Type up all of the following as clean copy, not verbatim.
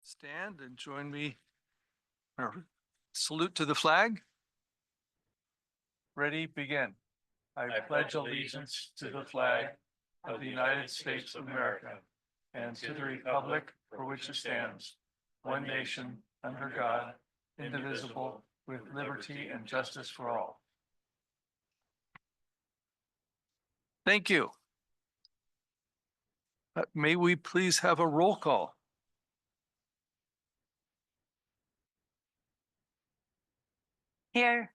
Stand and join me. Salute to the flag. Ready, begin. I pledge allegiance to the flag of the United States of America and to the republic for which it stands, one nation, under God, indivisible, with liberty and justice for all. Thank you. May we please have a roll call? Here.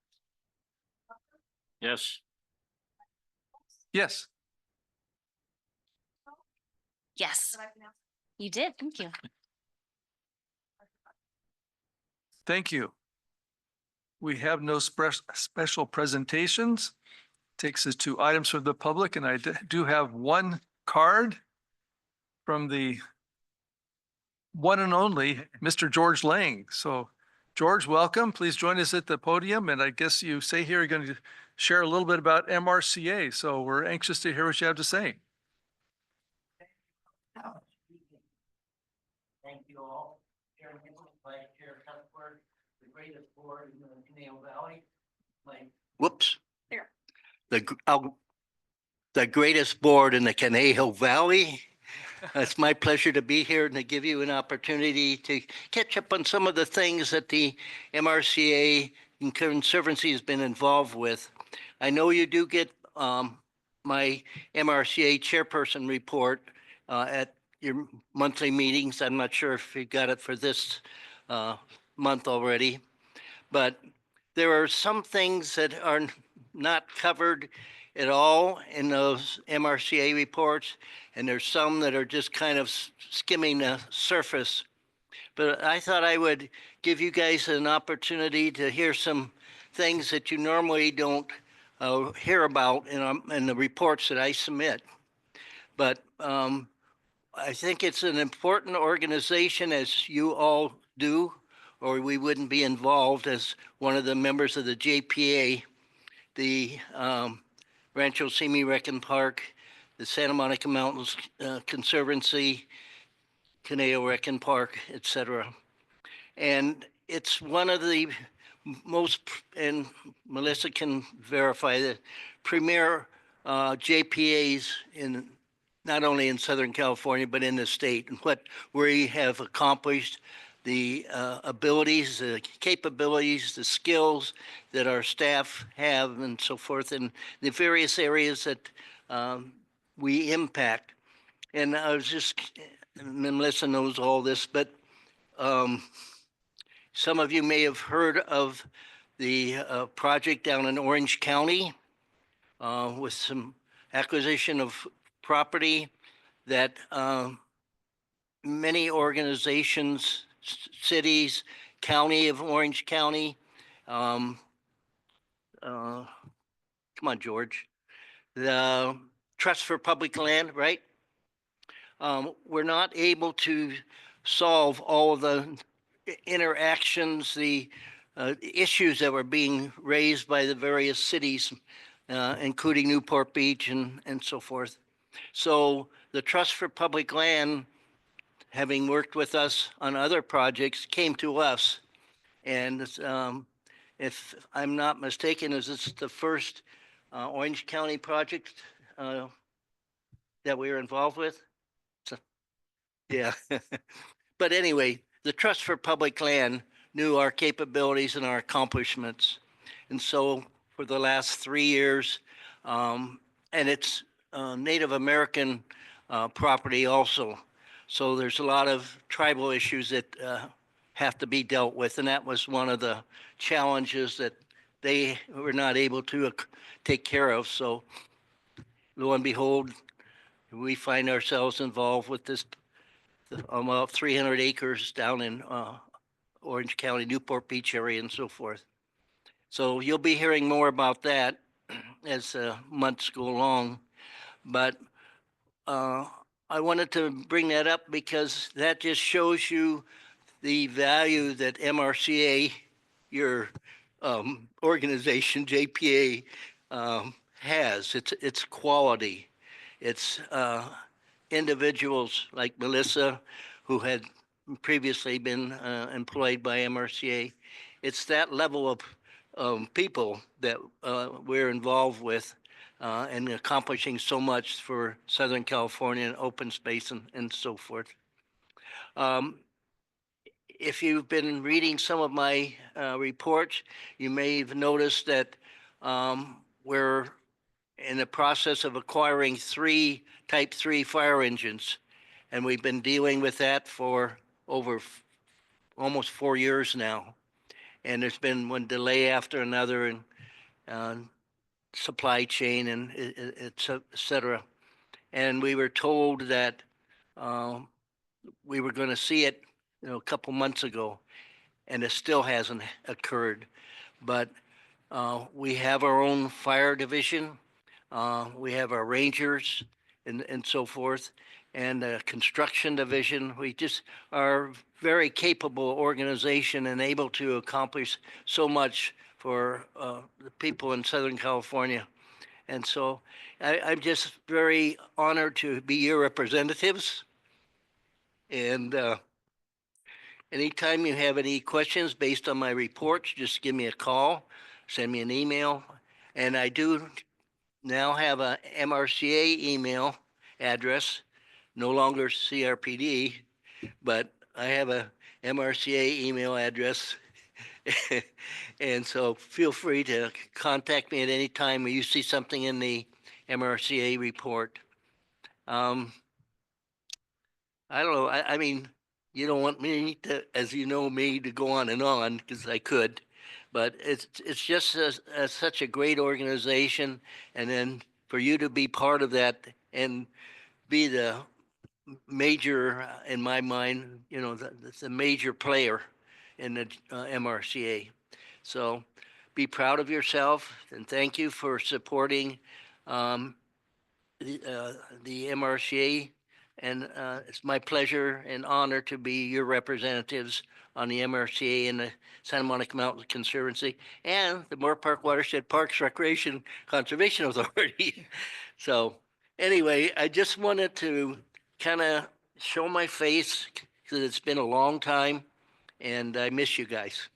Yes. Yes. Yes. You did. Thank you. Thank you. We have no special presentations. Takes us to items for the public, and I do have one card from the one and only Mr. George Lang. So George, welcome. Please join us at the podium. And I guess you say here you're going to share a little bit about MRCA. So we're anxious to hear what you have to say. Thank you all. Chairman Nichols, Vice Chair Cuthbert, the greatest board in the Conejo Valley. Whoops. There. The greatest board in the Conejo Valley. It's my pleasure to be here and to give you an opportunity to catch up on some of the things that the MRCA and Conservancy has been involved with. I know you do get my MRCA chairperson report at your monthly meetings. I'm not sure if you got it for this month already, but there are some things that are not covered at all in those MRCA reports, and there's some that are just kind of skimming the surface. But I thought I would give you guys an opportunity to hear some things that you normally don't hear about in the reports that I submit. But I think it's an important organization, as you all do, or we wouldn't be involved as one of the members of the JPA, the Rancho Simi Recon Park, the Santa Monica Mountains Conservancy, Conejo Recon Park, etc. And it's one of the most, and Melissa can verify, the premier JPAs in not only in Southern California, but in the state, and what we have accomplished, the abilities, the capabilities, the skills that our staff have and so forth, and the various areas that we impact. And I was just, Melissa knows all this, but some of you may have heard of the project down in Orange County with some acquisition of property that many organizations, cities, county of Orange County, come on, George, the Trust for Public Land, right? We're not able to solve all of the interactions, the issues that were being raised by the various cities, including Newport Beach and so forth. So the Trust for Public Land, having worked with us on other projects, came to us. And if I'm not mistaken, is this the first Orange County project that we were involved with? So, yeah. But anyway, the Trust for Public Land knew our capabilities and our accomplishments. And so for the last 3 years, and it's Native American property also. So there's a lot of tribal issues that have to be dealt with. And that was one of the challenges that they were not able to take care of. So lo and behold, we find ourselves involved with this about 300 acres down in Orange County, Newport Beach area and so forth. So you'll be hearing more about that as months go along. But I wanted to bring that up because that just shows you the value that MRCA, your organization, JPA, has. It's quality. It's individuals like Melissa, who had previously been employed by MRCA. It's that level of people that we're involved with and accomplishing so much for Southern California and open space and so forth. If you've been reading some of my reports, you may have noticed that we're in the process of acquiring 3 Type 3 fire engines. And we've been dealing with that for over almost 4 years now. And there's been one delay after another in supply chain and et cetera. And we were told that we were going to see it, a couple months ago, and it still hasn't occurred. But we have our own fire division. We have our rangers and so forth, and the construction division. We just are a very capable organization and able to accomplish so much for the people in Southern California. And so I'm just very honored to be your representatives. And anytime you have any questions based on my reports, just give me a call, send me an email. And I do now have a MRCA email address, no longer CRPD, but I have a MRCA email address. And so feel free to contact me at any time when you see something in the MRCA report. I don't know. I mean, you don't want me to, as you know me, to go on because I could, but it's just such a great organization, and then for you to be part of that and be the major, in my mind, the major player in the MRCA. So be proud of yourself, and thank you for supporting the MRCA. And it's my pleasure and honor to be your representatives on the MRCA and the Santa Monica Mountain Conservancy and the Moore Park Watershed Parks Recreation Conservation Authority. So anyway, I just wanted to kind of show my face because it's been a long time and I miss you guys.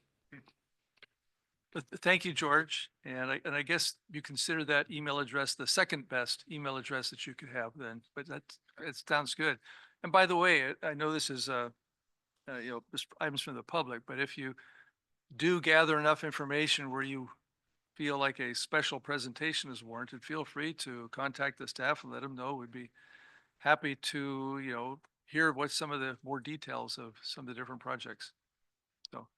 Thank you, George. And I guess you consider that email address the second best email address that you could have then, but it sounds good. And by the way, I know this is just items from the public, but if you do gather enough information where you feel like a special presentation is warranted, feel free to contact the staff and let them know. We'd be happy to, hear what some of the more details of some of the different projects. So.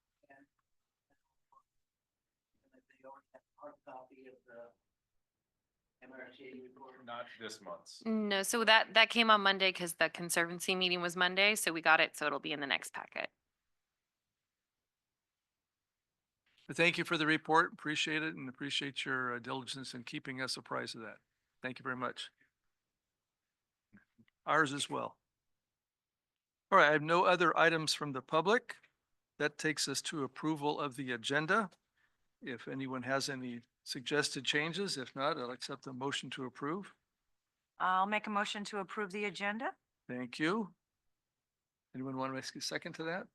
They already have a hard copy of the MRCA report. Not this month's. No, so that came on Monday because the Conservancy meeting was Monday, so we got it, so it'll be in the next packet. But thank you for the report. Appreciate it and appreciate your diligence in keeping us apprised of that. Thank you very much. Ours as well. All right, I have no other items from the public. That takes us to approval of the agenda. If anyone has any suggested changes, if not, I'll accept the motion to approve. I'll make a motion to approve the agenda. Thank you. Anyone want to make a second to that?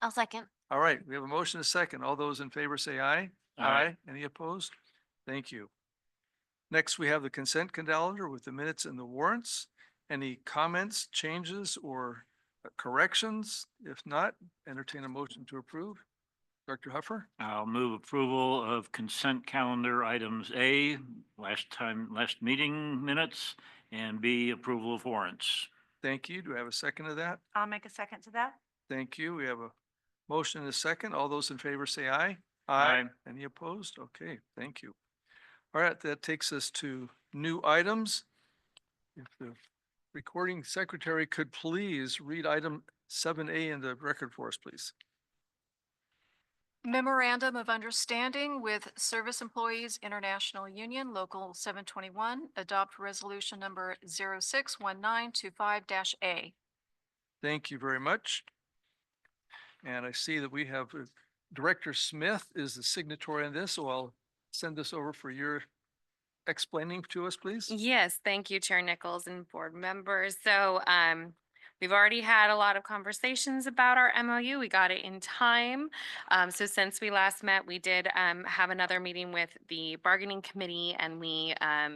I'll second. All right, we have a motion, a second. All those in favor say aye. Aye. Any opposed? Thank you. Next, we have the consent calendar with the minutes and the warrants. Any comments, changes, or corrections? If not, entertain a motion to approve. Dr. Huffer? I'll move approval of consent calendar items A, last meeting minutes, and B, approval of warrants. Thank you. Do I have a second to that? I'll make a second to that. Thank you. We have a motion and a second. All those in favor say aye. Aye. Any opposed? Okay, thank you. All right, that takes us to new items. If the recording secretary could please read item 7A in the record for us, please. Memorandum of Understanding with Service Employees International Union, Local 721, adopt resolution number 061925-A. Thank you very much. And I see that we have Director Smith is the signatory on this, so I'll send this over for your explaining to us, please. Yes, thank you, Chair Nichols and board members. So We've already had a lot of conversations about our MOU. We got it in time. So since we last met, we did have another meeting with the bargaining committee and we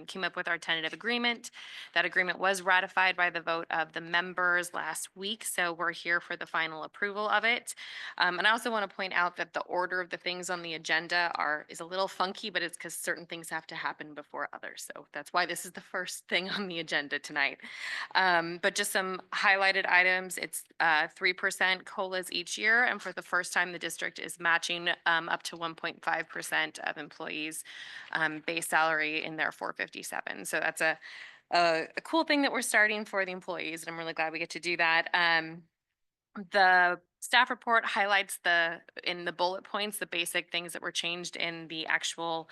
came up with our tentative agreement. That agreement was ratified by the vote of the members last week, so we're here for the final approval of it. And I also want to point out that the order of the things on the agenda is a little funky, but it's because certain things have to happen before others. So that's why this is the first thing on the agenda tonight. But just some highlighted items, it's 3% COLAs each year, and for the first time, the district is matching up to 1.5% of employees' base salary in their 457. So that's a cool thing that we're starting for the employees, and I'm really glad we get to do that. The staff report highlights in the bullet points, the basic things that were changed in the actual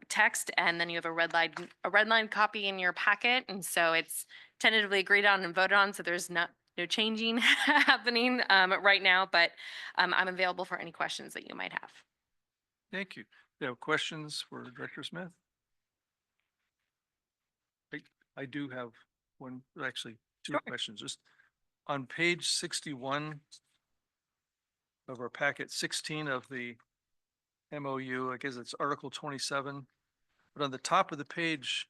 text, and then you have a red line copy in your packet, and so it's tentatively agreed on and voted on, so there's no changing happening right now, but I'm available for any questions that you might have. Thank you. Do you have questions for Director Smith? I do have one, actually, two Sure. questions. Just on page 61 of our packet, 16 of the MOU, I guess it's Article 27. But on the top of the page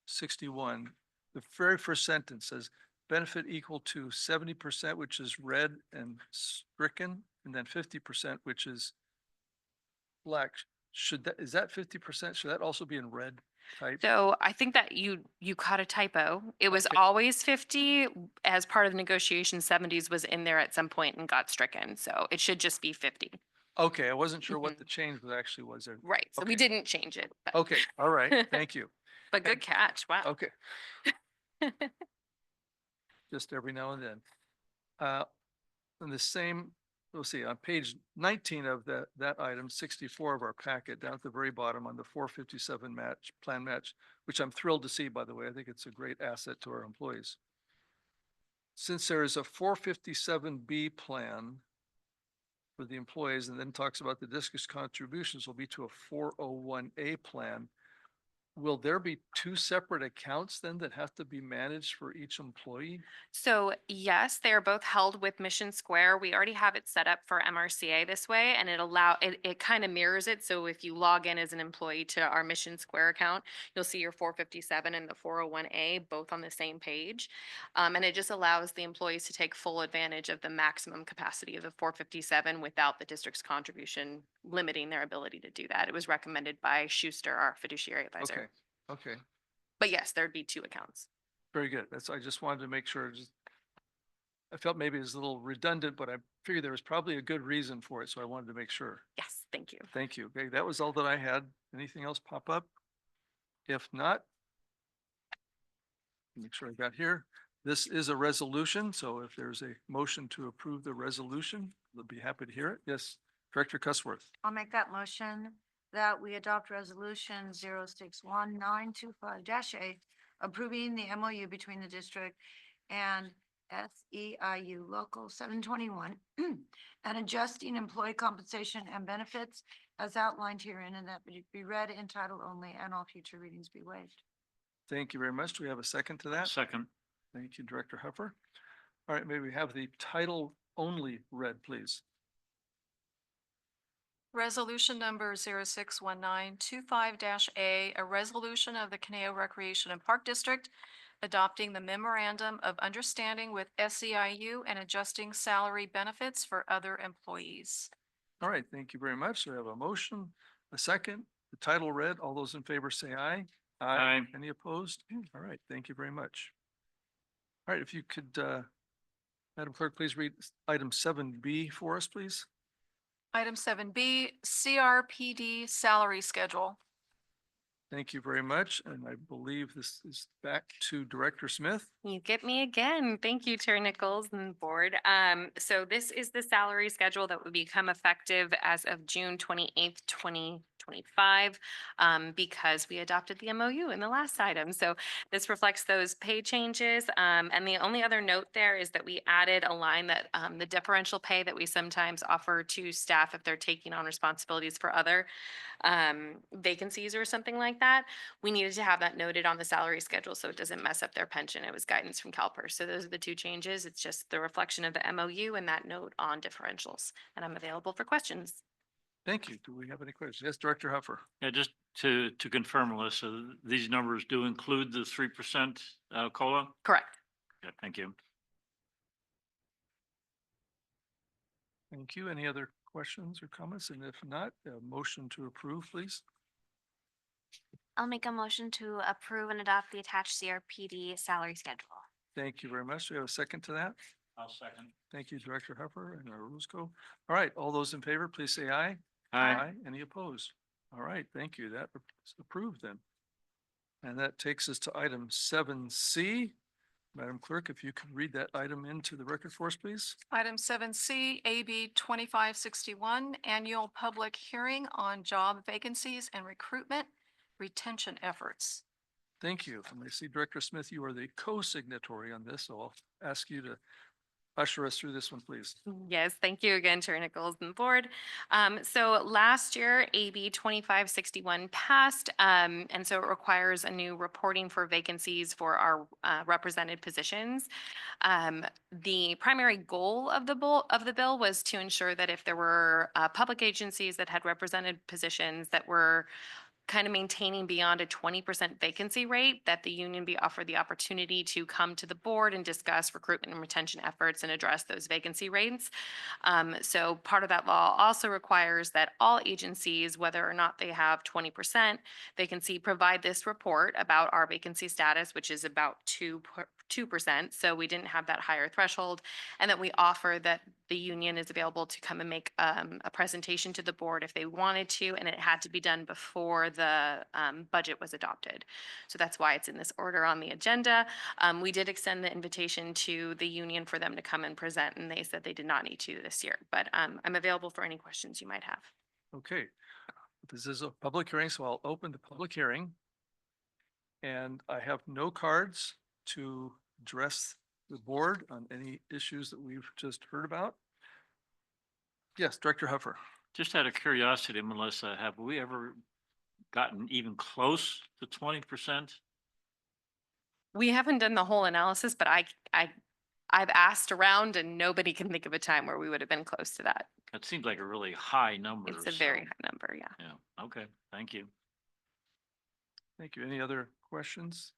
61, the very first sentence says benefit equal to 70%, which is red and stricken, and then 50%, which is black. Is that 50%? Should that also be in red type? So I think that you caught a typo. It was Okay. always 50 as part of the negotiation. 70s was in there at some point and got stricken, so it should just be 50. Okay, I wasn't sure what the change actually was there. Right, so we Okay. didn't change it. But, Okay, all right, thank you. but good catch. Wow. Okay. Just every now and then. And the same, let's see, on page 19 of that item, 64 of our packet, down at the very bottom on the 457 plan match, which I'm thrilled to see, by the way. I think it's a great asset to our employees. Since there is a 457B plan for the employees and then talks about the district's contributions will be to a 401A plan, will there be two separate accounts then that have to be managed for each employee? So yes, they are both held with Mission Square. We already have it set up for MRCA this way, and it kind of mirrors it. So if you log in as an employee to our Mission Square account, you'll see your 457 and the 401A both on the same page. And it just allows the employees to take full advantage of the maximum capacity of the 457 without the district's contribution limiting their ability to do that. It was recommended by Schuster, our fiduciary advisor. Okay, okay, But yes, there'd be two accounts. very good. I just wanted to make sure. I felt maybe it was a little redundant, but I figured there was probably a good reason for it, so I wanted to make sure. Yes, thank you. Thank you. Okay, that was all that I had. Anything else pop up? If not, make sure I got here. This is a resolution, so if there's a motion to approve the resolution, we'll be happy to hear it. Yes, Director Cussworth. I'll make that motion that we adopt resolution 061925-A, approving the MOU between the district and SEIU Local 721 and adjusting employee compensation and benefits as outlined herein, and that be read in title only and all future readings be waived. Thank you very much. Do we have a second to that? Second. Thank you, Director Huffer. All right, may we have the title only read, please? Resolution number 061925-A, a resolution of the Conejo Recreation and Park District adopting the memorandum of understanding with SEIU and adjusting salary benefits for other employees. All right, thank you very much. So we have a motion, a second, the title read. All those in favor say aye. Aye. Any opposed? All right, thank you very much. All right, if you could, Madam Clerk, please read item 7B for us, please. Item 7B, CRPD salary schedule. Thank you very much. And I believe this is back to Director Smith. You get me again. Thank you, Chair Nichols and board. So this is the salary schedule that would become effective as of June 28th, 2020. 2025 because we adopted the MOU in the last item. So this reflects those pay changes. And the only other note there is that we added a line that the differential pay that we sometimes offer to staff if they're taking on responsibilities for other vacancies or something like that. We needed to have that noted on the salary schedule so it doesn't mess up their pension. It was guidance from CalPERS. So those are the two changes. It's just the reflection of the MOU and that note on differentials. And I'm available for questions. Thank you. Do we have any questions? Yes, Director Huffer. Yeah, just to confirm, Melissa, these numbers do include the 3% COLA? Correct. Yeah, thank you. Thank you. Any other questions or comments? And if not, a motion to approve, please. I'll make a motion to approve and adopt the attached CRPD salary schedule. Thank you very much. Do we have a second to that? I'll second. Thank you, Director Huffer and Roscoe. All right, all those in favor, please say aye. Aye. Any opposed? All right, thank you. That is approved then. And that takes us to item 7C. Madam Clerk, if you could read that item into the record for us, please. Item 7C, AB 2561, annual public hearing on job vacancies and recruitment retention efforts. Thank you. And I see Director Smith, you are the co-signatory on this, so I'll ask you to usher us through this one, please. Yes, thank you again, Chair Nichols and the board. So last year, AB 2561 passed, and so it requires a new reporting for vacancies for our represented positions. The primary goal of the bill was to ensure that if there were public agencies that had represented positions that were kind of maintaining beyond a 20% vacancy rate, that the union be offered the opportunity to come to the board and discuss recruitment and retention efforts and address those vacancy rates. So part of that law also requires that all agencies, whether or not they have 20% vacancy, provide this report about our vacancy status, which is about 2%. So we didn't have that higher threshold, and that we offer that the union is available to come and make a presentation to the board if they wanted to, and it had to be done before the budget was adopted. So that's why it's in this order on the agenda. We did extend the invitation to the union for them to come and present, and they said they did not need to this year, but I'm available for any questions you might have. Okay. This is a public hearing, so I'll open the public hearing. And I have no cards to address the board on any issues that we've just heard about. Yes, Director Huffer. Just out of curiosity, Melissa, have we ever gotten even close to 20%? We haven't done the whole analysis, but I've asked around and nobody can think of a time where we would have been close to that. That seems like a really high number. It's a very so- high number, yeah. Yeah, okay, thank you. Thank you. Any other questions?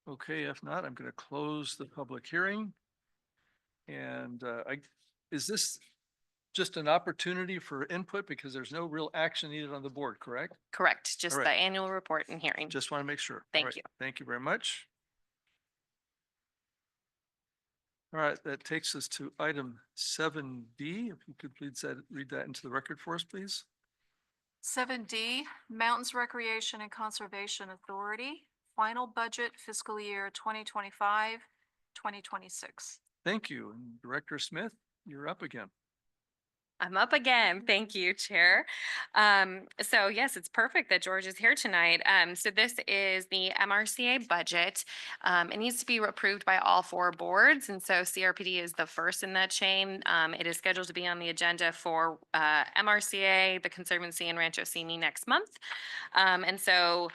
Okay, if not, I'm going to close the public hearing. And is this just an opportunity for input because there's no real action needed on the board, correct? Correct, just All the right. annual report and hearing. Just want to make sure. All Thank right, you. Thank you very much. All right, that takes us to item 7D. If you could please read that into the record for us, please. 7D, Mountains Recreation and Conservation Authority, final budget fiscal year 2025, 2026. Thank you. And Director Smith, you're up again. I'm up again. Thank you, Chair. So yes, it's perfect that George is here tonight. So this is the MRCA budget. It needs to be approved by all four boards. And so CRPD is the first in that chain. It is scheduled to be on the agenda for MRCA, the Conservancy, and Rancho Simi next month. And so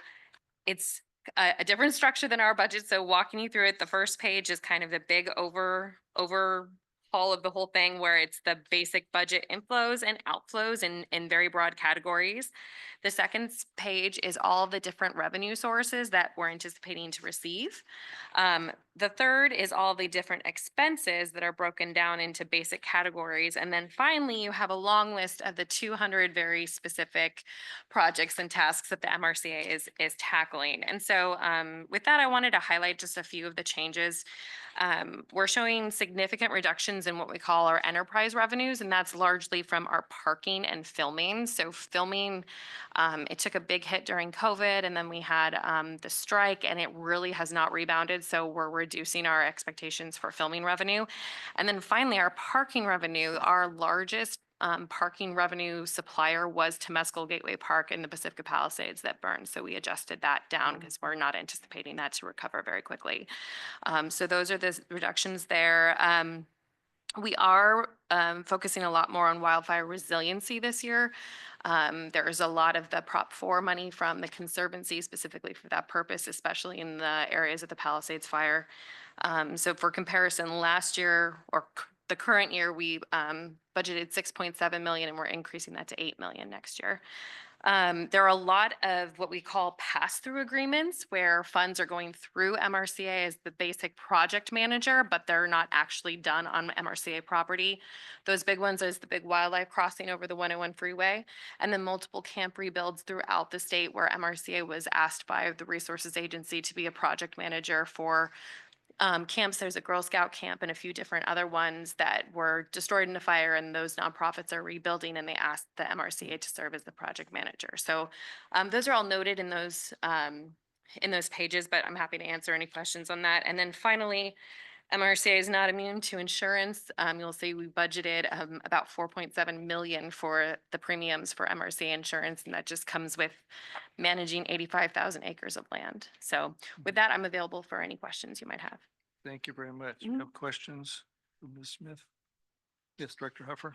it's a different structure than our budget. So walking you through it, the first page is kind of the big overhaul of the whole thing, where it's the basic budget inflows and outflows in very broad categories. The second page is all the different revenue sources that we're anticipating to receive. The third is all the different expenses that are broken down into basic categories. And then finally, you have a long list of the 200 very specific projects and tasks that the MRCA is tackling. And so with that, I wanted to highlight just a few of the changes. We're showing significant reductions in what we call our enterprise revenues, and that's largely from our parking and filming. So filming It took a big hit during COVID, and then we had the strike, and it really has not rebounded. So we're reducing our expectations for filming revenue. And then finally, our parking revenue, our largest parking revenue supplier was Temescal Gateway Park in the Pacifica Palisades that burned. So we adjusted that down because we're not anticipating that to recover very quickly. So those are the reductions there. We are focusing a lot more on wildfire resiliency this year. There is a lot of the Prop 4 money from the Conservancy specifically for that purpose, especially in the areas of the Palisades fire. So for comparison, last year or the current year, we budgeted 6.7 million and we're increasing that to 8 million next year. There are a lot of what we call pass-through agreements where funds are going through MRCA as the basic project manager, but they're not actually done on MRCA property. Those big ones is the big wildlife crossing over the 101 freeway, and then multiple camp rebuilds throughout the state where MRCA was asked by the Resources Agency to be a project manager for camps. There's a Girl Scout camp and a few different other ones that were destroyed in a fire, and those nonprofits are rebuilding, and they asked the MRCA to serve as the project manager. So those are all noted in those pages, but I'm happy to answer any questions on that. And then finally, MRCA is not immune to insurance. You'll see we budgeted about 4.7 million for the premiums for MRCA insurance, and that just comes with managing 85,000 acres of land. So with that, I'm available for any questions you might have. Thank you very much. You have questions for Ms. Smith? Yes, Director Huffer.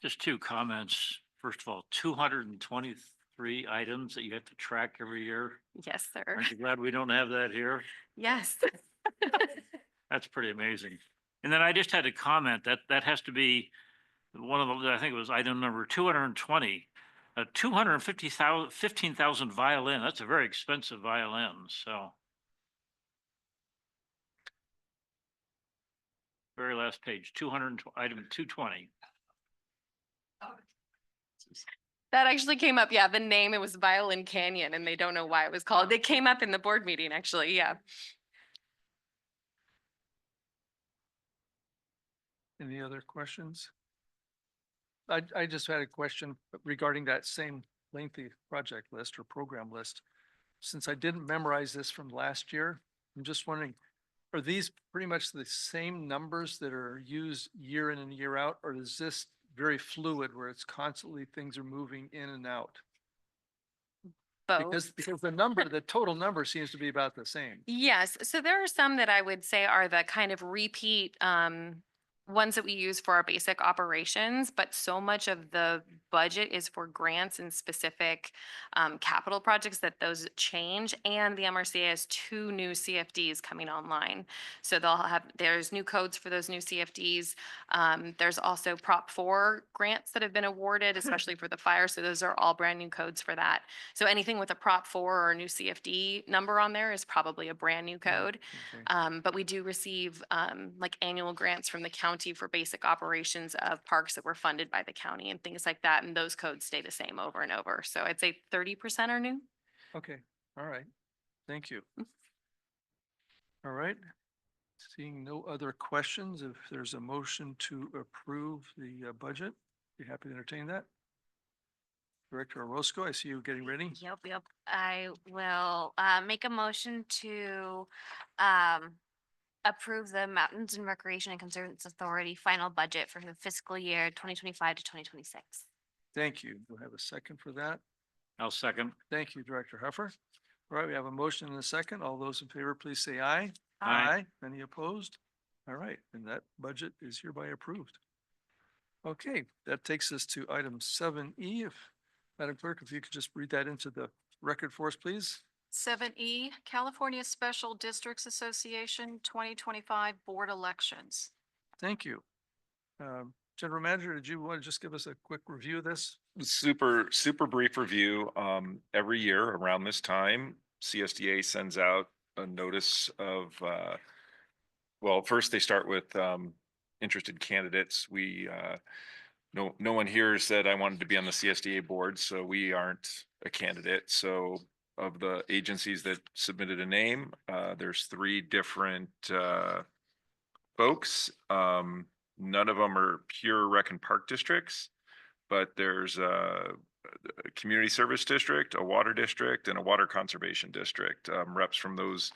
Just two comments. First of all, 223 items that you have to track every year. Yes, sir. Aren't you glad we don't have that here? Yes. That's pretty amazing. And then I just had a comment that has to be one of the, I think it was item number 220. 15,000 violin. That's a very expensive violin. So. Very last page, 200, item 220. That actually came up. Yeah, the name, it was Violin Canyon, and they don't know why it was called. It came up in the board meeting, actually. Yeah. Any other questions? I just had a question regarding that same lengthy project list or program list. Since I didn't memorize this from last year, I'm just wondering, are these pretty much the same numbers that are used year in and year out, or is this very fluid where it's constantly things are moving in and out? Both. Because the total number seems to be about the same. Yes, so there are some that I would say are the kind of repeat ones that we use for our basic operations, but so much of the budget is for grants and specific capital projects that those change. And the MRCA has 2 new CFDs coming online. So there's new codes for those new CFDs. There's also Prop 4 grants that have been awarded, especially for the fire. So those are all brand new codes for that. So anything with a Prop 4 or a new CFD number on there is probably a brand new code. Okay. But we do receive like annual grants from the county for basic operations of parks that were funded by the county and things like that. And those codes stay the same over and over. So I'd say 30% are new. Okay, all right. Thank you. All right. Seeing no other questions, if there's a motion to approve the budget, be happy to entertain that. Director Orozco, I see you getting ready. Yep. I will make a motion to approve the Mountains and Recreation and Conservation Authority final budget for the fiscal year 2025 to 2026. Thank you. Do I have a second for that? I'll second. Thank you, Director Huffer. All right, we have a motion and a second. All those in favor, please say aye. Aye. Any opposed? All right, and that budget is hereby approved. Okay, that takes us to item 7E. If Madam Clerk, if you could just read that into the record for us, please. 7E, California Special Districts Association 2025 Board Elections. Thank you. General Manager, did you want to just give us a quick review of this? Super brief review. Every year around this time, CSDA sends out a notice of, well, first they start with interested candidates. No one here said I wanted to be on the CSDA board, so we aren't a candidate. So of the agencies that submitted a name, there's 3 different folks. None of them are pure rec and park districts, but there's a community service district, a water district, and a water conservation district, reps from those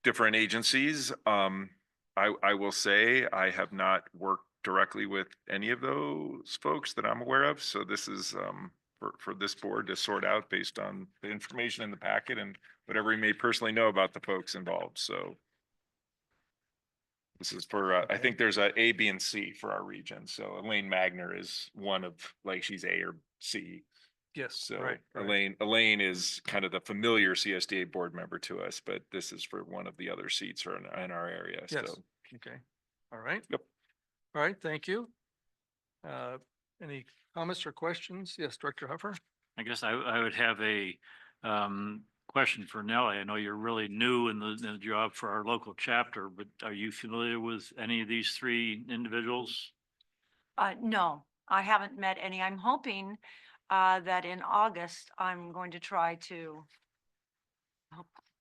different agencies. I will say I have not worked directly with any of those folks that I'm aware of. So this is, for this board to sort out based on the information in the packet and whatever we may personally know about the folks involved. So this is for, I think there's A, B, and C for our region. So Elaine Magner is one of, like, she's A or C. Yes, So right. Elaine is kind of the familiar CSDA board member to us, but this is for one of the other seats or in our area. Yes. So Okay. All right. Yep. All right. Thank you. Any comments or questions? Yes, Director Huffer? I guess I would have a question for Nellie. I know you're really new in the job for our local chapter, but are you familiar with any of these three individuals? No, I haven't met any. I'm hoping that in August, I'm going to try to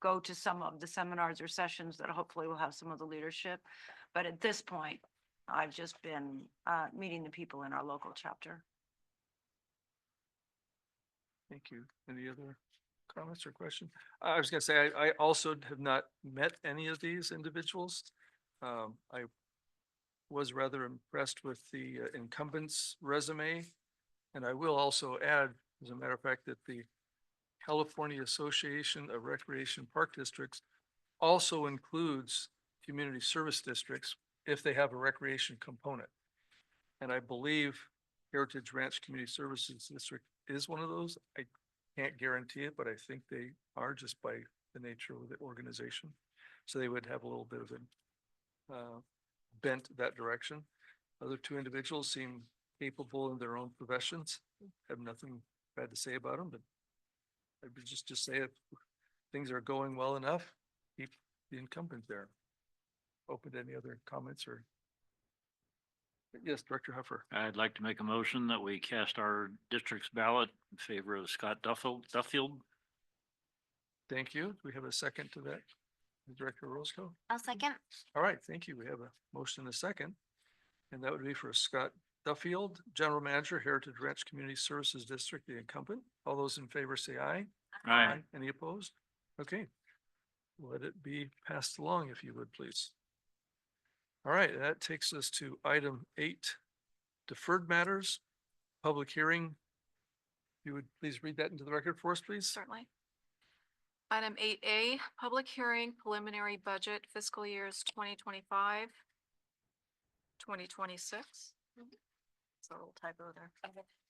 go to some of the seminars or sessions that hopefully will have some of the leadership. But at this point, I've just been meeting the people in our local chapter. Thank you. Any other comments or questions? I was gonna say, I also have not met any of these individuals. I was rather impressed with the incumbent's resume. And I will also add, as a matter of fact, that the California Association of Recreation Park Districts also includes community service districts if they have a recreation component. And I believe Heritage Ranch Community Services District is one of those. I can't guarantee it, but I think they are just by the nature of the organization. So they would have a little bit of a bent that direction. Other two individuals seem capable in their own professions. Have nothing bad to say about them, but I would just say if things are going well enough, keep the incumbent there. Open to any other comments or? Yes, Director Huffer. I'd like to make a motion that we cast our district's ballot in favor of Scott Duffield. Thank you. Do we have a second to that? Director Roscoe? I'll second. All right, thank you. We have a motion and a second. And that would be for Scott Duffield, General Manager, Heritage Ranch Community Services District, the incumbent. All those in favor say aye. Aye. Any opposed? Okay. Let it be passed along if you would, please. All right, that takes us to item 8, deferred matters, public hearing. You would please read that into the record for us, please? Certainly. Item 8A, public hearing preliminary budget fiscal years 2025, 2026. It's a little typo there.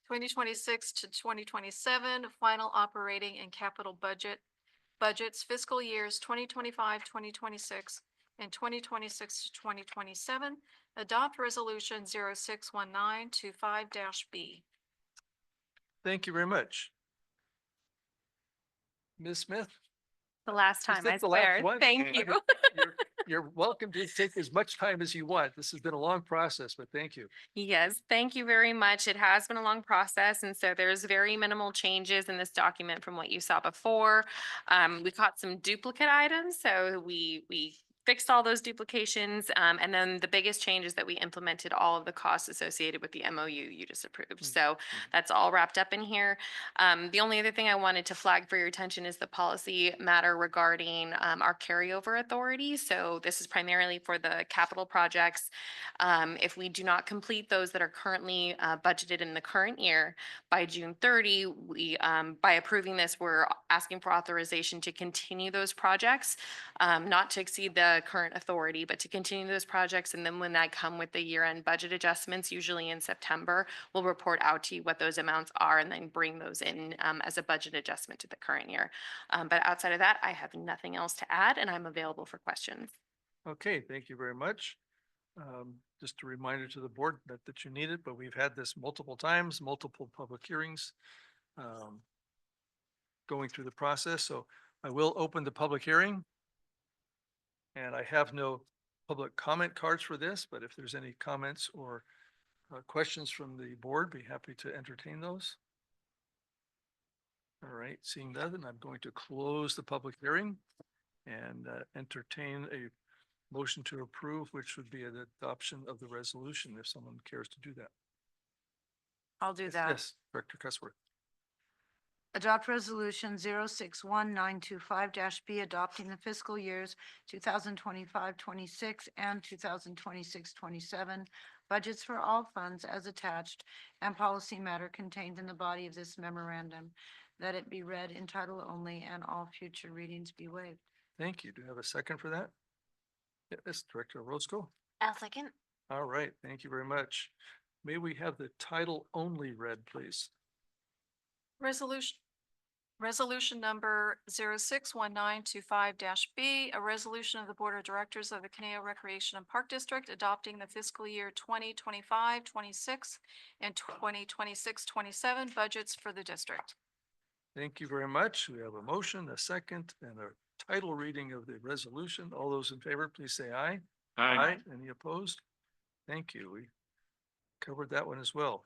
2026 to 2027, final operating and capital budgets fiscal years 2025, 2026, and 2026 to 2027. Adopt resolution 061925-B. Thank you very much. Ms. Smith? The last Is time, this I the last swear. one? Thank you. You're welcome to take as much time as you want. This has been a long process, but thank you. Yes, thank you very much. It has been a long process, and so there's very minimal changes in this document from what you saw before. We caught some duplicate items, so we fixed all those duplications. And then the biggest change is that we implemented all of the costs associated with the MOU you just approved. So that's all wrapped up in here. The only other thing I wanted to flag for your attention is the policy matter regarding our carryover authority. So this is primarily for the capital projects. If we do not complete those that are currently budgeted in the current year by June 30, we, by approving this, we're asking for authorization to continue those projects, not to exceed the current authority, but to continue those projects. And then when I come with the year-end budget adjustments, usually in September, we'll report out to you what those amounts are and then bring those in as a budget adjustment to the current year. But outside of that, I have nothing else to add, and I'm available for questions. Okay, thank you very much. Just a reminder to the board that you need it, but we've had this multiple times, multiple public hearings going through the process. So I will open the public hearing. And I have no public comment cards for this, but if there's any comments or questions from the board, be happy to entertain those. All right, seeing none, I'm going to close the public hearing and entertain a motion to approve, which would be an adoption of the resolution if someone cares to do that. I'll do that. Yes, Director Cuthbert. Adopt resolution 061925 B adopting the fiscal years 2025-26 and 2026-27 budgets for all funds as attached and policy matter contained in the body of this memorandum, that it be read in title only and all future readings be waived. Thank you. Do you have a second for that? Yes, Director Roscoe. I'll second. All right, thank you very much. May we have the title only read, please? Resolution number 061925 B, a resolution of the Board of Directors of the Conejo Recreation and Park District adopting the fiscal year 2025-26 and 2026-27 budgets for the district. Thank you very much. We have a motion, a second, and a title reading of the resolution. All those in favor, please say aye. Any opposed? Thank you. We covered that one as well.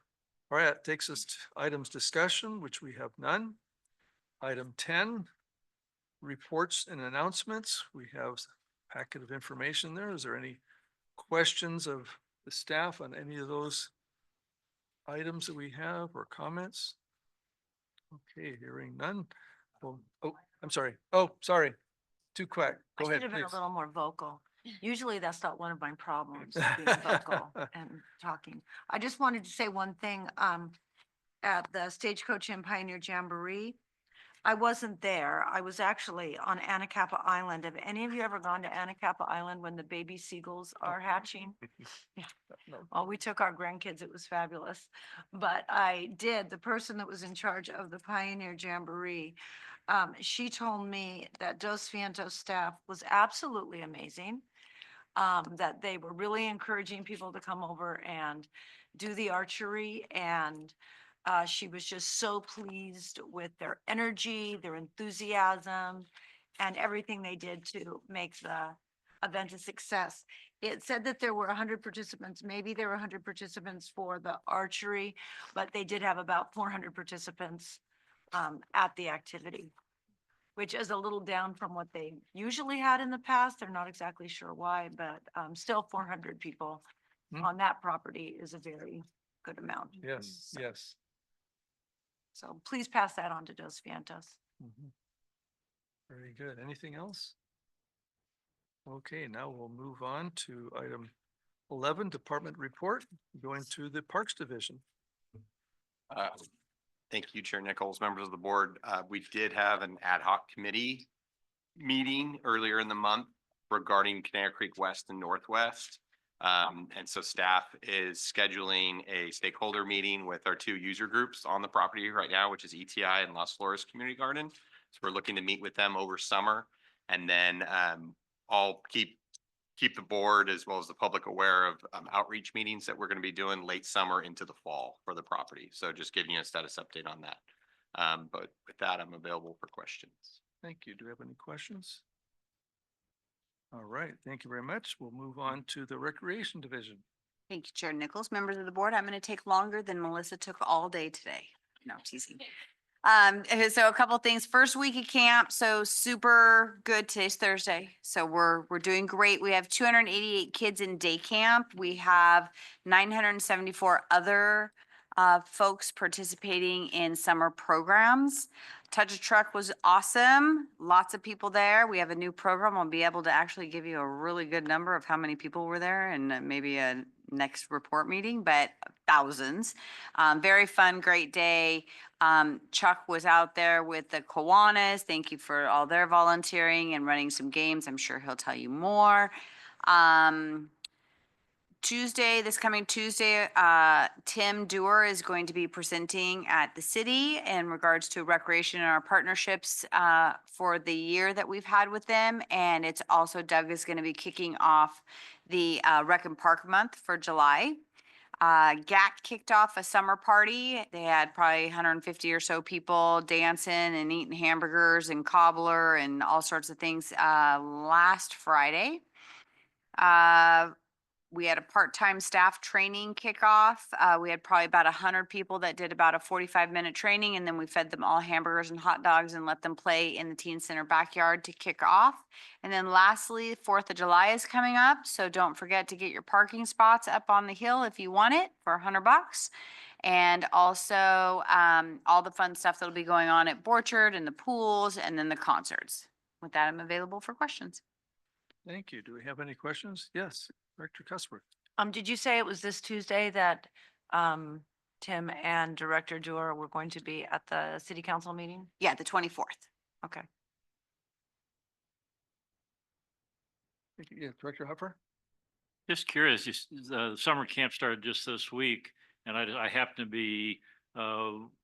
All right, that takes us to items discussion, which we have none. Item 10, reports and announcements. We have a packet of information there. Is there any questions of the staff on any of those items that we have or comments? Okay, hearing none. Well, oh, I'm sorry. Oh, sorry. Too quick. Go I ahead, should have been please. a little more vocal. Usually that's not one of my problems, being vocal and talking. I just wanted to say one thing, at the Stagecoach and Pioneer Jamboree. I wasn't there. I was actually on Anacapa Island. Have any of you ever gone to Anacapa Island when the baby seagulls are hatching? No. Well, we took our grandkids. It was fabulous. But I did, the person that was in charge of the Pioneer Jamboree, she told me that Dos Vientos staff was absolutely amazing. That they were really encouraging people to come over and do the archery, and she was just so pleased with their energy, their enthusiasm, and everything they did to make the event a success. It said that there were 100 participants. Maybe there were 100 participants for the archery, but they did have about 400 participants at the activity, which is a little down from what they usually had in the past. They're not exactly sure why, but still 400 people Hmm. on that property is a very good amount. Yes, yes. So please pass that on to Dos Vientos. Mhm. Very good. Anything else? Okay, now we'll move on to item 11, department report, going to the Parks Division. Thank you, Chair Nichols, members of the board. We did have an ad hoc committee meeting earlier in the month regarding Canary Creek West and Northwest. And so staff is scheduling a stakeholder meeting with our two user groups on the property right now, which is ETI and Las Flores Community Garden. So we're looking to meet with them over summer, and then I'll keep the board as well as the public aware of outreach meetings that we're going to be doing late summer into the fall for the property. So just giving you a status update on that. But with that, I'm available for questions. Thank you. Do you have any questions? All right, thank you very much. We'll move on to the Recreation Division. Thank you, Chair Nichols. Members of the board, I'm going to take longer than Melissa took all day today. No, I'm teasing. So a couple things. First week of camp, so super good. Today's Thursday, so we're doing great. We have 288 kids in day camp. We have 974 other folks participating in summer programs. Touch a Truck was awesome. Lots of people there. We have a new program. I'll be able to actually give you a really good number of how many people were there and maybe a next report meeting, but thousands. Very fun, great day. Chuck was out there with the Kiwanis. Thank you for all their volunteering and running some games. I'm sure he'll tell you more. This coming Tuesday, Tim Dewar is going to be presenting at the city in regards to recreation and our partnerships for the year that we've had with them. And it's also Doug is going to be kicking off the Rec and Park Month for July. GAC kicked off a summer party. They had probably 150 or so people dancing and eating hamburgers and cobbler and all sorts of things last Friday. We had a part-time staff training kickoff. We had probably about 100 people that did about a 45-minute training, and then we fed them all hamburgers and hot dogs and let them play in the teen center backyard to kick off. And then lastly, 4th of July is coming up, so don't forget to get your parking spots up on the hill if you want it for $100. And also, all the fun stuff that'll be going on at Borchard and the pools and then the concerts. With that, I'm available for questions. Thank you. Do we have any questions? Yes, Director Cuthbert. Did you say it was this Tuesday that, Tim and Director Dewar were going to be at the city council meeting? Yeah, the 24th. Okay. Thank you. Yeah, Director Huffer? Just curious, the summer camp started just this week, and I happened to be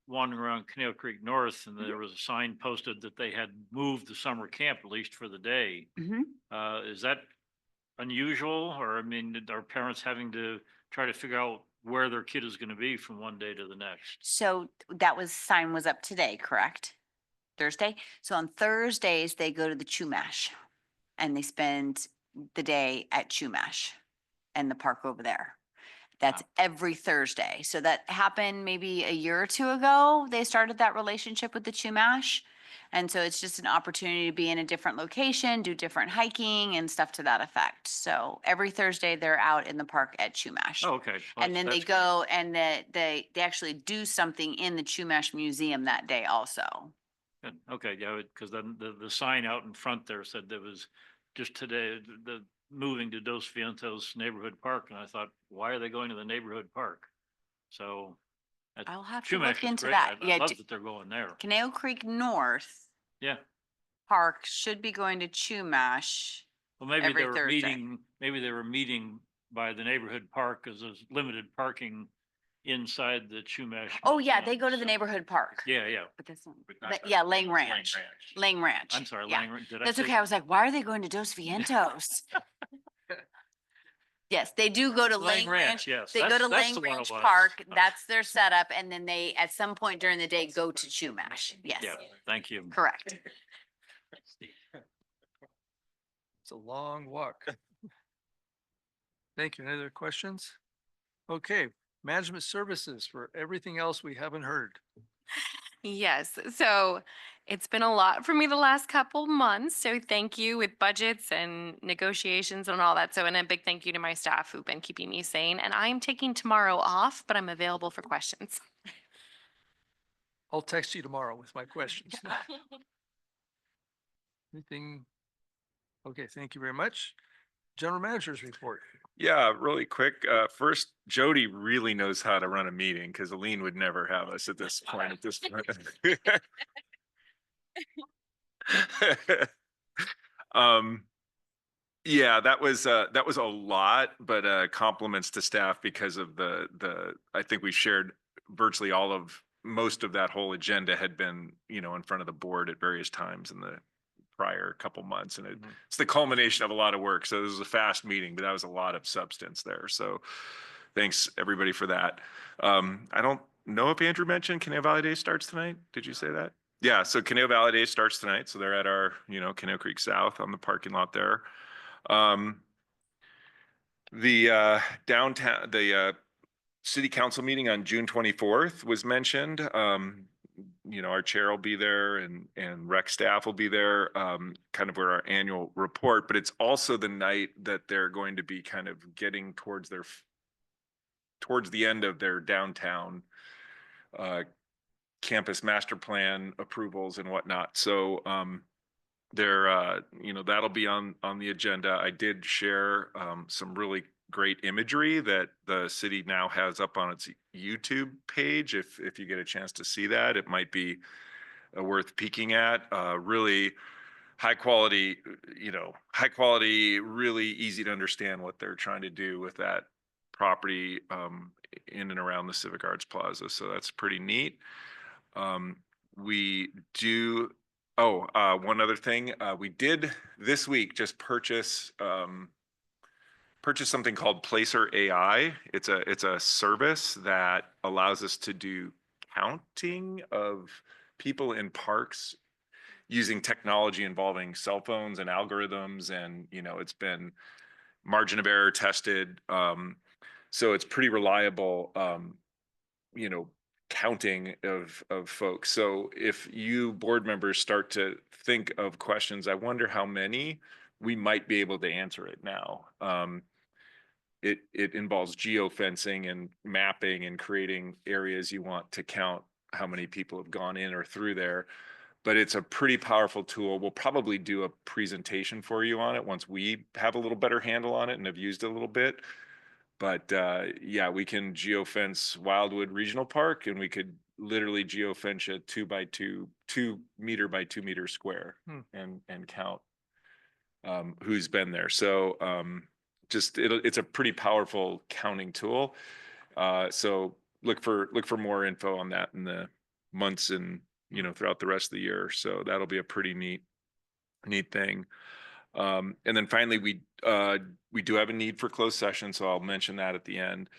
wandering around Conejo Creek North, and there was a sign posted that they had moved the summer camp, at least for the day. Is that unusual, or I mean, are parents having to try to figure out where their kid is going to be from one day to the next? So sign was up today, correct? Thursday? So on Thursdays, they go to the Chumash and they spend the day at Chumash and the park over there. That's every Thursday. So that happened maybe a year or two ago. They started that relationship with the Chumash. And so it's just an opportunity to be in a different location, do different hiking and stuff to that effect. So every Thursday they're out in the park at Chumash. Oh, okay. Well, And then they that's go and they actually do something in the Chumash Museum that day also. good. Okay, yeah, because then the sign out in front there said there was just today, the moving to Dos Vientos Neighborhood Park, and I thought, why are they going to the neighborhood park? So. I'll have to Chumash look is into great. that. I Yeah, love that they're going there. Conejo Creek North Yeah. Park should be going to Chumash. Well, maybe every they were Thursday. meeting by the neighborhood park because there's limited parking inside the Chumash. Oh, yeah, they Museum, go to the so- neighborhood park. Yeah, yeah. But that's not, But not yeah, Lang Ranch. Lang Ranch. I'm sorry, Yeah. Lang, did I That's say? okay. I was like, why are they going to Dos Vientos? Yes, they do go to Lang Lang Ranch, Ranch. yes, They go that's- to that's Lang the one it Ranch was. Park. That's their setup. And then they, at some point during the day, go to Chumash. Yes, Yeah, thank you. correct. It's a long walk. Thank you. Any other questions? Okay, management services for everything else we haven't heard. Yes, so it's been a lot for me the last couple months, so thank you with budgets and negotiations and all that. So, and a big thank you to my staff who've been keeping me sane. And I am taking tomorrow off, but I'm available for questions. I'll text you tomorrow with my questions. Anything? Okay, thank you very much. General Manager's report. Yeah, really quick. First, Jody really knows how to run a meeting because Aline would never have us at this point. Yeah, that was a lot, but compliments to staff because of I think we shared virtually most of that whole agenda had been, in front of the board at various times in the prior couple months. And it's the culmination of a lot of work. So this was a fast meeting, but that was a lot of substance there. So thanks everybody for that. I don't know if Andrew mentioned Conejo Valley Day starts tonight. Did you say that? Yeah, so Conejo Valley Day starts tonight. So they're at our, Conejo Creek South on the parking lot there. The downtown, the city council meeting on June 24th was mentioned. Our chair will be there and rec staff will be there, kind of where our annual report, but it's also the night that they're going to be kind of getting towards the end of their downtown campus master plan approvals and whatnot. So that'll be on the agenda. I did share some really great imagery that the city now has up on its YouTube page. If you get a chance to see that, it might be worth peeking at. Really high quality, really easy to understand what they're trying to do with that property in and around the Civic Arts Plaza. So that's pretty neat. One other thing, we did this week just purchase something called Placer AI. It's a service that allows us to do counting of people in parks using technology involving cell phones and algorithms. And, it's been margin of error tested. So it's pretty reliable, you know, counting of folks. So if you board members start to think of questions, I wonder how many we might be able to answer it now. It involves geofencing and mapping and creating areas you want to count how many people have gone in or through there. But it's a pretty powerful tool. We'll probably do a presentation for you on it once we have a little better handle on it and have used it a little bit. But yeah, we can geofence Wildwood Regional Park, and we could literally geofence a 2 meter by 2 meter square and count who's been there. So just it's a pretty powerful counting tool. So look for more info on that in the months and throughout the rest of the year. So that'll be a pretty neat thing. And then finally, we do have a need for closed session, so I'll mention that at the end.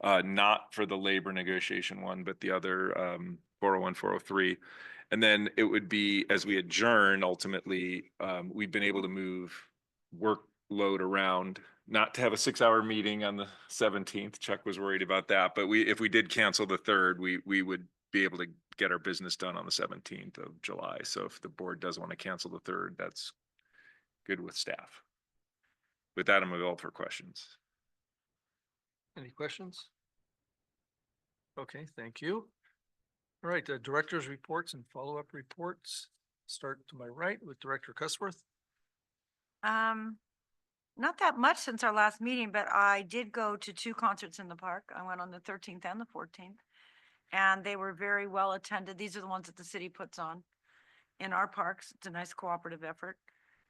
Not for the labor negotiation one, but the other 401, 403. And then it would be, as we adjourn, ultimately, we've been able to move workload around, not to have a 6-hour meeting on the 17th. Chuck was worried about that, but if we did cancel the 3rd, we would be able to get our business done on the 17th of July. So if the board does want to cancel the 3rd, that's good with staff. With that, I'm available for questions. Any questions? Okay, thank you. All right, director's reports and follow-up reports. Start to my right with Director Cusworth. Not that much since our last meeting, but I did go to 2 concerts in the park. I went on the 13th and the 14th, and they were very well attended. These are the ones that the city puts on in our parks. It's a nice cooperative effort.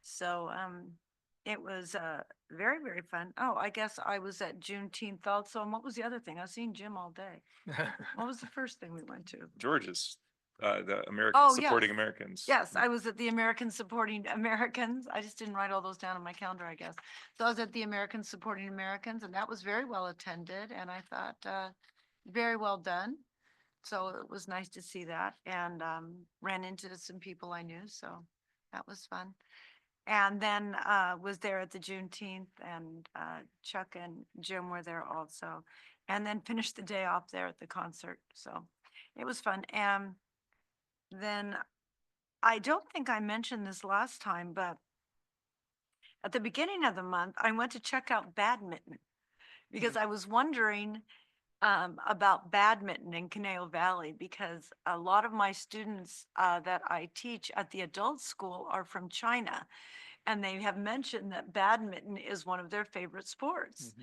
So, it was, very, very fun. Oh, I guess I was at Juneteenth also. And what was the other thing? I was seeing Jim all day. What was the first thing we went to? George's, the Oh, Supporting yes. Americans. Yes, I was at the Americans Supporting Americans. I just didn't write all those down on my calendar, I guess. So I was at the Americans Supporting Americans, and that was very well attended, and I thought, very well done. So it was nice to see that, and ran into some people I knew, so that was fun. And then was there at the Juneteenth, and Chuck and Jim were there also. And then finished the day off there at the concert, so it was fun. And then I don't think I mentioned this last time, but at the beginning of the month, I went to check out badminton because I was wondering about badminton in Conejo Valley, because a lot of my students that I teach at the adult school are from China, and they have mentioned that badminton is one of their favorite sports.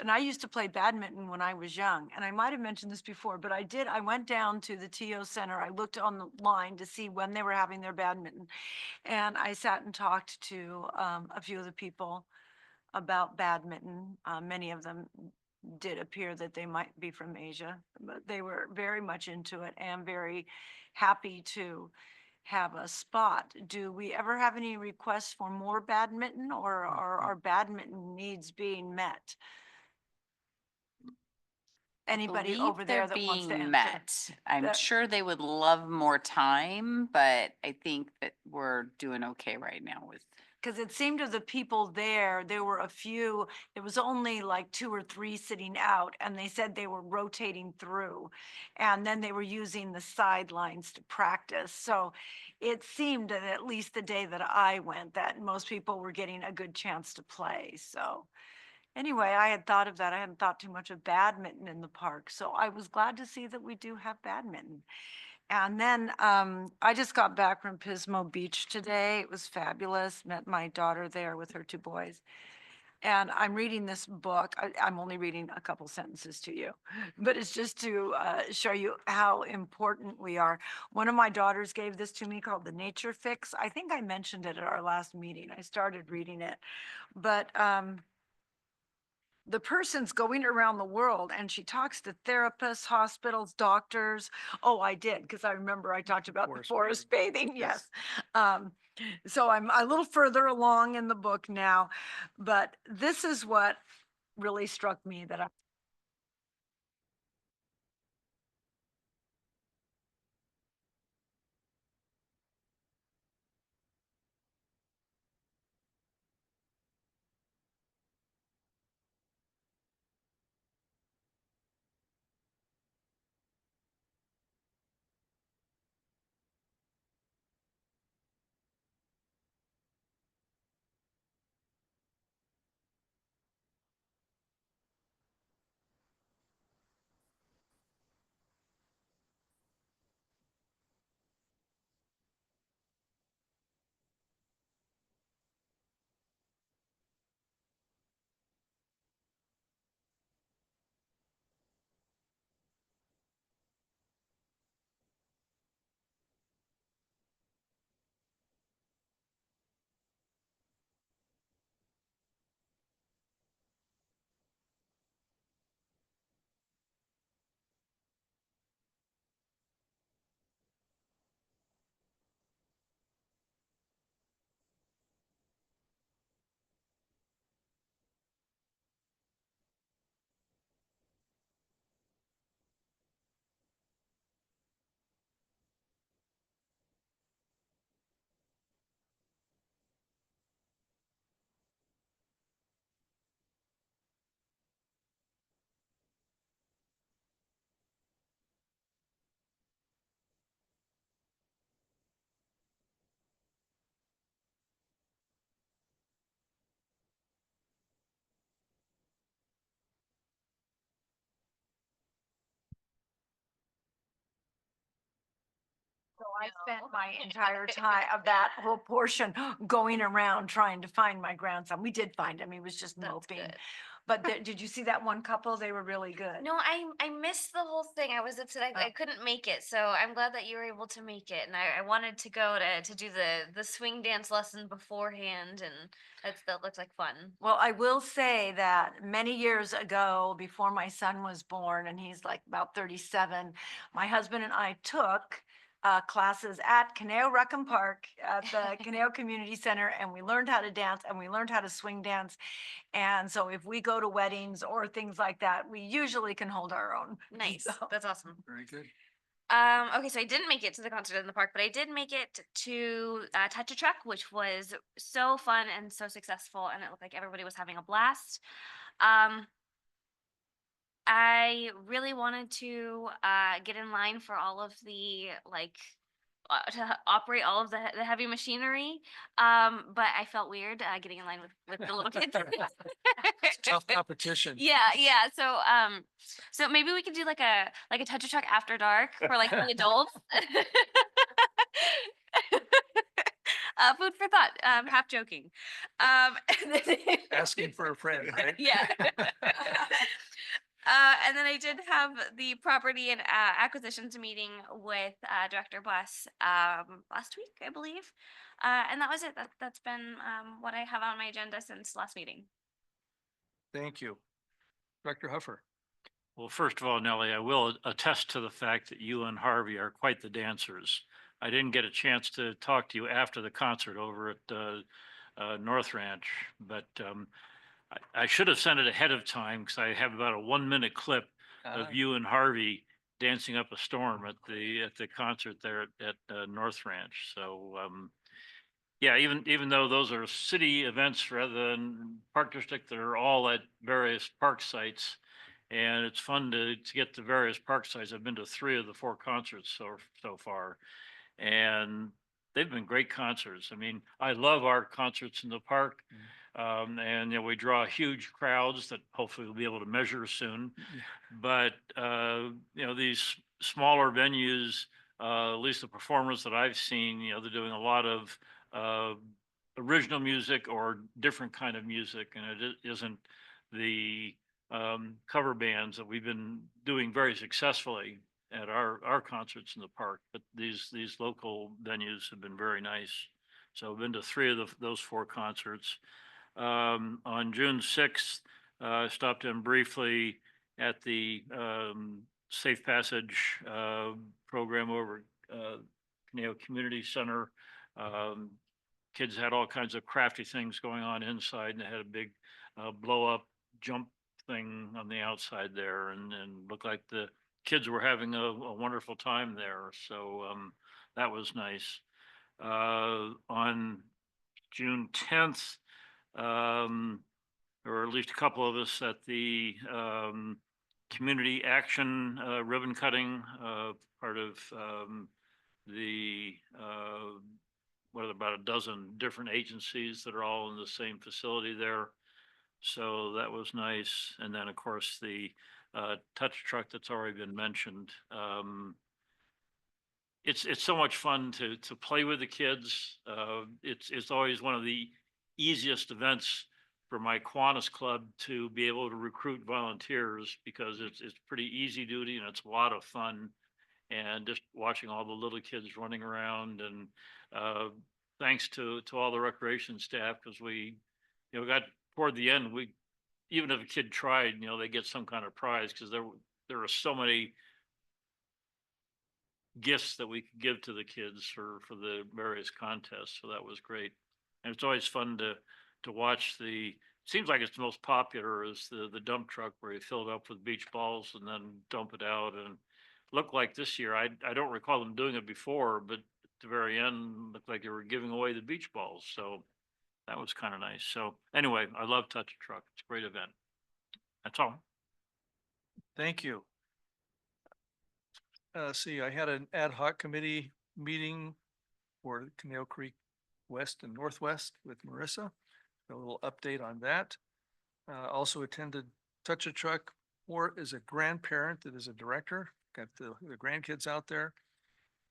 And I used to play badminton when I was young, and I might have mentioned this before, but I went down to the TO Center. I looked on the line to see when they were having their badminton, and I sat and talked to a few of the people about badminton. Many of them did appear that they might be from Asia, but they were very much into it and very happy to have a spot. Do we ever have any requests for more badminton, or are our badminton needs being met? Anybody Believe over there they're that wants to being answer? met. I'm That- sure they would love more time, but I think that we're doing okay right now with. Because it seemed to the people there were a few, there was only like 2 or 3 sitting out, and they said they were rotating through. And then they were using the sidelines to practice. So it seemed that at least the day that I went, that most people were getting a good chance to play. So anyway, I had thought of that. I hadn't thought too much of badminton in the park. So I was glad to see that we do have badminton. And then I just got back from Pismo Beach today. It was fabulous. Met my daughter there with her 2 boys. And I'm reading this book. I'm only reading a couple sentences to you, but it's just to show you how important we are. One of my daughters gave this to me called The Nature Fix. I think I mentioned it at our last meeting. I started reading it, but the person's going around the world, and she talks to therapists, hospitals, doctors. Oh, I did, because I remember I talked about the forest bathing, yes. So I'm a little further along in the book now, but this is what really struck me, that I I spent my entire time of that whole portion going around trying to find my grandson. We did find him. He was just That's moping. good. But did you see that one couple? They were really good. No, I missed the whole thing. I was upset. I couldn't make it, so I'm glad that you were able to make it. And I wanted to go to do the swing dance lesson beforehand, and that looked like fun. Well, I will say that many years ago, before my son was born, and he's like about 37, my husband and I took classes at Conejo Rec and Park at the Conejo Community Center, and we learned how to dance and we learned how to swing dance. And so if we go to weddings or things like that, we usually can hold our own. Nice. So- That's awesome. Very good. Okay, so I didn't make it to the concert in the park, but I did make it to Touch a Truck, which was so fun and so successful, and it looked like everybody was having a blast. I really wanted to get in line for all of the to operate all of the heavy machinery, but I felt weird getting in line with the little kids. It's tough competition. Yeah. So maybe we could do like a touch a truck after dark for like the adults. Food for thought. Half joking. And then Asking for a friend, right? yeah. And then I did have the property and acquisitions meeting with Director Bless last week, I believe. And that was it. That's been what I have on my agenda since last meeting. Thank you. Director Huffer. Well, first of all, Nellie, I will attest to the fact that you and Harvey are quite the dancers. I didn't get a chance to talk to you after the concert over at North Ranch, but I should have sent it ahead of time because I have about a 1-minute clip of you and Harvey dancing up a storm at the concert there at North Ranch. So yeah, even though those are city events rather than park district, they're all at various park sites. And it's fun to get to various park sites. I've been to 3 of the 4 concerts so far. And they've been great concerts. I mean, I love our concerts in the park. And we draw huge crowds that hopefully we'll be able to measure soon. But these smaller venues, at least the performers that I've seen, they're doing a lot of original music or different kind of music, and it isn't the cover bands that we've been doing very successfully at our concerts in the park. But these local venues have been very nice. So I've been to 3 of those 4 concerts. On June 6th, stopped in briefly at the Safe Passage program over Conejo Community Center. Kids had all kinds of crafty things going on inside, and they had a big blow up jump thing on the outside there, and looked like the kids were having a wonderful time there. So that was nice. On June 10th, or at least a couple of us at the community action ribbon cutting, part of the about a dozen different agencies that are all in the same facility there. So that was nice. And then, of course, the touch truck that's already been mentioned. It's so much fun to play with the kids. It's always one of the easiest events for my Kiwanis Club to be able to recruit volunteers, because it's pretty easy duty and it's a lot of fun. And just watching all the little kids running around, and thanks to all the recreation staff, because we got toward the end, even if a kid tried, they get some kind of prize, because there are so many gifts that we could give to the kids for the various contests. So that was great. And it's always fun to watch seems like it's the most popular is the dump truck, where you fill it up with beach balls and then dump it out. And looked like this year, I don't recall them doing it before, but at the very end, looked like they were giving away the beach balls. So that was kind of nice. So anyway, I love Touch a Truck. It's a great event. That's all. Thank you. See, I had an ad hoc committee meeting for Conejo Creek West and Northwest with Marissa. A little update on that. Also attended Touch a Truck, or as a grandparent that is a director, got the grandkids out there.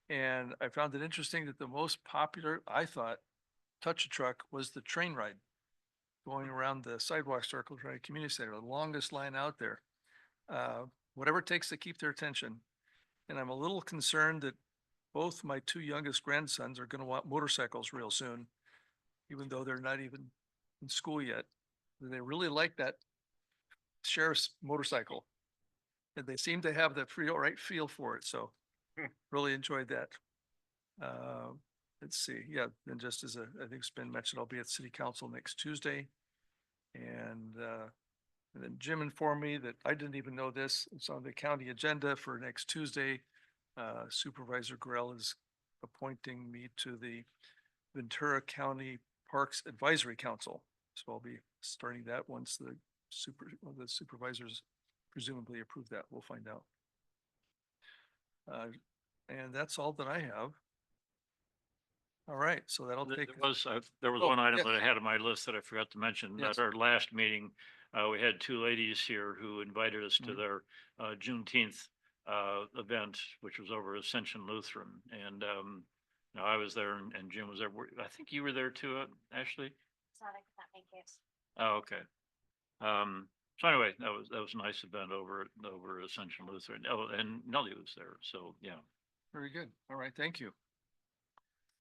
And I found it interesting that the most popular, I thought, touch-a-truck was the train ride. Going around the sidewalk circle, right, community center, the longest line out there. Whatever it takes to keep their attention. And I'm a little concerned that both my two youngest grandsons are gonna want motorcycles real soon, even though they're not even in school yet. They really like that sheriff's motorcycle. And they seem to have the right feel for it, so really enjoyed that. Let's see, yeah, and just as I think it's been mentioned, I'll be at city council next Tuesday. And then Jim informed me that I didn't even know this, it's on the county agenda for next Tuesday. Supervisor Grell is appointing me to the Ventura County Parks Advisory Council. So I'll be starting that once the supervisors presumably approve that. We'll find out. And that's all that I have. All right, so that'll take. There was Oh, one item yes. that I had on my list that I forgot to mention. Yes. At our last meeting, we had two ladies here who invited us to Mhm. their Juneteenth event, which was over Ascension Lutheran. And you know, I was there and Jim was there. I think you were there too, Ashley? Sorry, I could not make it. Oh, okay. So anyway, that was a nice event over Ascension Lutheran. Oh, and Nellie was there. So yeah. Very good. All right, thank you.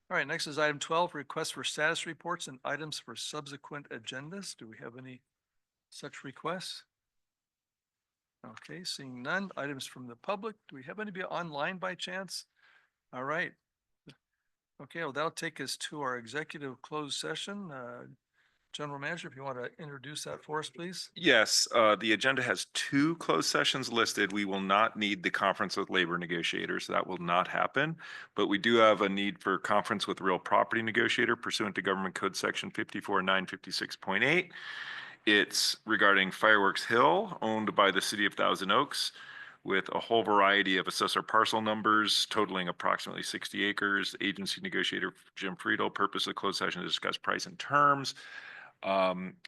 All right, next is item 12, requests for status reports and items for subsequent agendas. Do we have any such requests? Okay, seeing none. Items from the public. Do we have anybody online by chance? All right. Okay, well, that'll take us to our executive closed session. General Manager, if you want to introduce that for us, please. Yes, the agenda has two closed sessions listed. We will not need the conference with labor negotiators. That will not happen. But we do have a need for conference with real property negotiator pursuant to Government Code Section 54.956.8. It's regarding Fireworks Hill, owned by the city of Thousand Oaks, with a whole variety of assessor parcel numbers totaling approximately 60 acres. Agency negotiator Jim Friedel, purpose of closed session to discuss price and terms.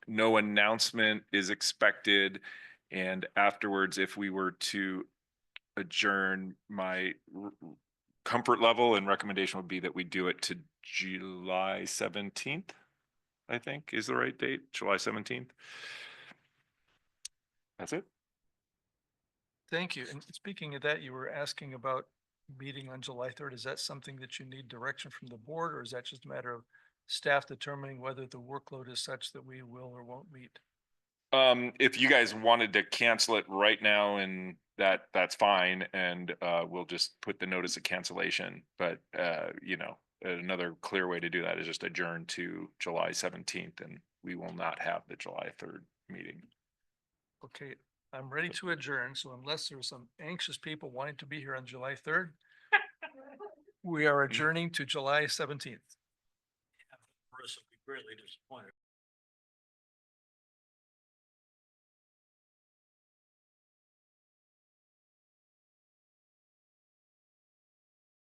No announcement is expected. And afterwards, if we were to adjourn, my comfort level and recommendation would be that we do it to July 17th, I think is the right date, July 17th. That's it. Thank you. And speaking of that, you were asking about meeting on July 3rd. Is that something that you need direction from the board, or is that just a matter of staff determining whether the workload is such that we will or won't meet? If you guys wanted to cancel it right now, and that's fine, and we'll just put the notice of cancellation. But you know, another clear way to do that is just adjourn to July 17th, and we will not have the July 3rd meeting. Okay, I'm ready to adjourn. So unless there's some anxious people wanting to be here on July 3rd, we are adjourning to July 17th. Chris will be greatly disappointed.